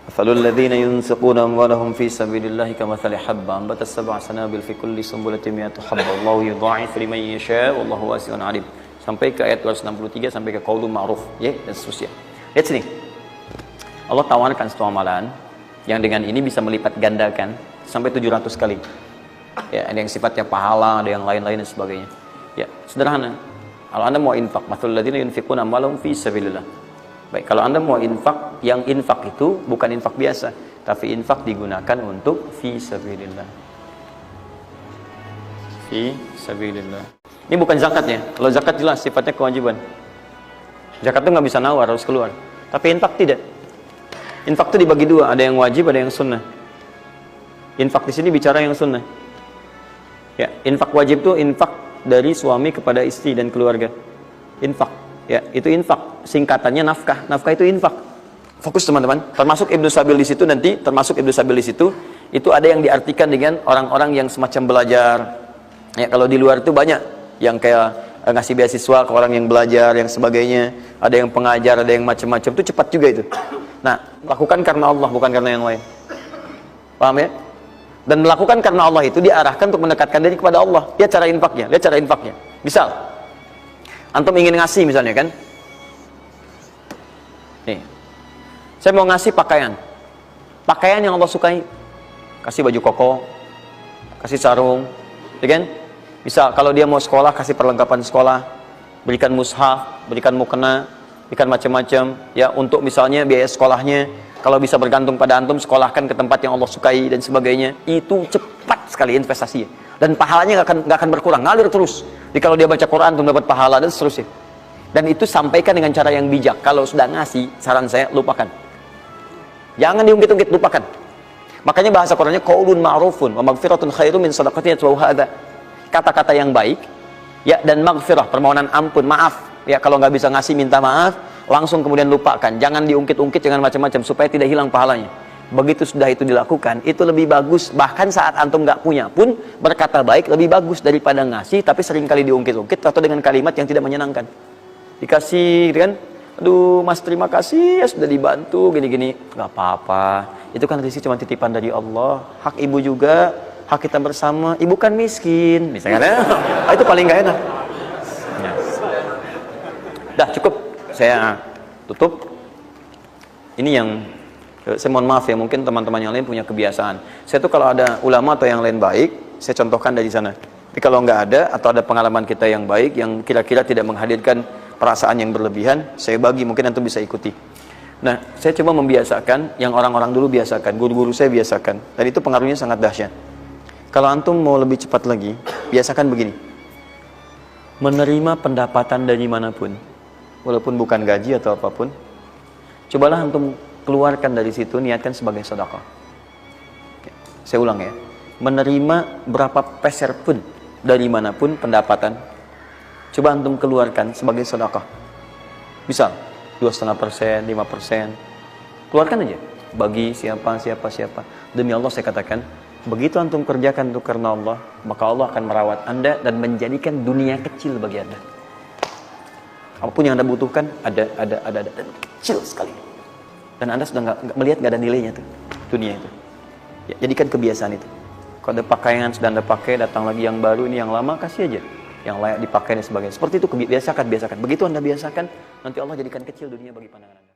Mathalul ladzina yunfiquna amwalahum fi sabilillahi kamathali habbatin ambatat sab'a sanabil fi kulli sunbulatin mi'atu habba wallahu yudha'ifu liman yasha wallahu wasi'un 'alim. Sampai ke ayat 263 sampai ke qaulun ma'ruf, ya, dan seterusnya. Lihat sini. Allah tawarkan satu amalan yang dengan ini bisa melipat gandakan sampai 700 kali. Ya, ada yang sifatnya pahala, ada yang lain-lain dan sebagainya. Ya, sederhana. Kalau Anda mau infak, mathalul ladzina yunfiquna amwalahum fi sabilillah. Baik, kalau Anda mau infak, yang infak itu bukan infak biasa, tapi infak digunakan untuk fi sabilillah. Fi sabilillah. Ini bukan zakatnya. Kalau zakat jelas sifatnya kewajiban. Zakat itu nggak bisa nawar, harus keluar. Tapi infak tidak. Infak itu dibagi dua, ada yang wajib, ada yang sunnah. Infak di sini bicara yang sunnah. Ya, infak wajib itu infak dari suami kepada istri dan keluarga. Infak. Ya, itu infak. Singkatannya nafkah. Nafkah itu infak. Fokus teman-teman. Termasuk Ibnu Sabil di situ nanti, termasuk Ibnu Sabil di situ, itu ada yang diartikan dengan orang-orang yang semacam belajar. Ya, kalau di luar itu banyak yang kayak ngasih beasiswa ke orang yang belajar, yang sebagainya. Ada yang pengajar, ada yang macam-macam. Itu cepat juga itu. Nah, lakukan karena Allah, bukan karena yang lain. Paham ya? Dan melakukan karena Allah itu diarahkan untuk mendekatkan diri kepada Allah. Lihat cara infaknya, lihat cara infaknya. Misal, antum ingin ngasih misalnya kan, nih, saya mau ngasih pakaian yang Allah sukai, kasih baju koko, kasih sarung, ya kan? Misal kalau dia mau sekolah, kasih perlengkapan sekolah, berikan mushaf, berikan mukena, berikan macam-macam, ya, untuk misalnya biaya sekolahnya. Kalau bisa bergantung pada antum, sekolahkan ke tempat yang Allah sukai dan sebagainya. Itu cepat sekali investasinya, dan pahalanya nggak akan berkurang, ngalir terus. Jadi kalau dia baca Quran untuk dapat pahala dan seterusnya. Dan itu sampaikan dengan cara yang bijak. Kalau sudah ngasih, saran saya lupakan. Jangan diungkit-ungkit, lupakan. Makanya bahasa Qurannya qaulun ma'rufun wa maghfiratun khairum min shadaqatin yatba'uha adza. Kata-kata yang baik, ya, dan maghfirah, permohonan ampun, maaf. Ya, kalau nggak bisa ngasih, minta maaf, langsung kemudian lupakan. Jangan diungkit-ungkit, jangan macam-macam supaya tidak hilang pahalanya. Begitu sudah itu dilakukan, itu lebih bagus. Bahkan saat antum nggak punya pun berkata baik lebih bagus daripada ngasih tapi seringkali diungkit-ungkit atau dengan kalimat yang tidak menyenangkan. Dikasih kan, aduh mas terima kasih ya sudah dibantu gini-gini, nggak apa-apa. Itu kan rezeki cuma titipan dari Allah. Hak ibu juga, hak kita bersama. Ibu kan miskin, misalnya. Itu paling nggak enak. Ya. Dah cukup, saya tutup. Ini yang saya mohon maaf ya, mungkin teman-teman yang lain punya kebiasaan. Saya tuh kalau ada ulama atau yang lain baik, saya contohkan dari sana. Tapi kalau nggak ada, atau ada pengalaman kita yang baik, yang kira-kira tidak menghadirkan perasaan yang berlebihan, saya bagi, mungkin antum bisa ikuti. Nah, saya coba membiasakan yang orang-orang dulu biasakan, guru-guru saya biasakan. Dan itu pengaruhnya sangat dahsyat. Kalau antum mau lebih cepat lagi, biasakan begini. Menerima pendapatan dari manapun, walaupun bukan gaji atau apapun, cobalah antum keluarkan dari situ, niatkan sebagai sedekah. Saya ulang ya, menerima berapa peser pun dari manapun pendapatan, coba antum keluarkan sebagai sedekah. Misal 2,5%, 5%, keluarkan aja, bagi siapa. Demi Allah saya katakan, begitu antum kerjakan itu karena Allah, maka Allah akan merawat anda dan menjadikan dunia kecil bagi anda. Apapun yang anda butuhkan ada dan kecil sekali. Dan anda sudah nggak melihat, nggak ada nilainya tuh dunia itu. Ya, jadikan kebiasaan itu. Kalau ada pakaian sudah anda pakai, datang lagi yang baru, ini yang lama kasih aja, yang layak dipakai dan sebagainya. Seperti itu biasakan. Begitu anda biasakan, nanti Allah jadikan kecil dunia bagi pandangan anda.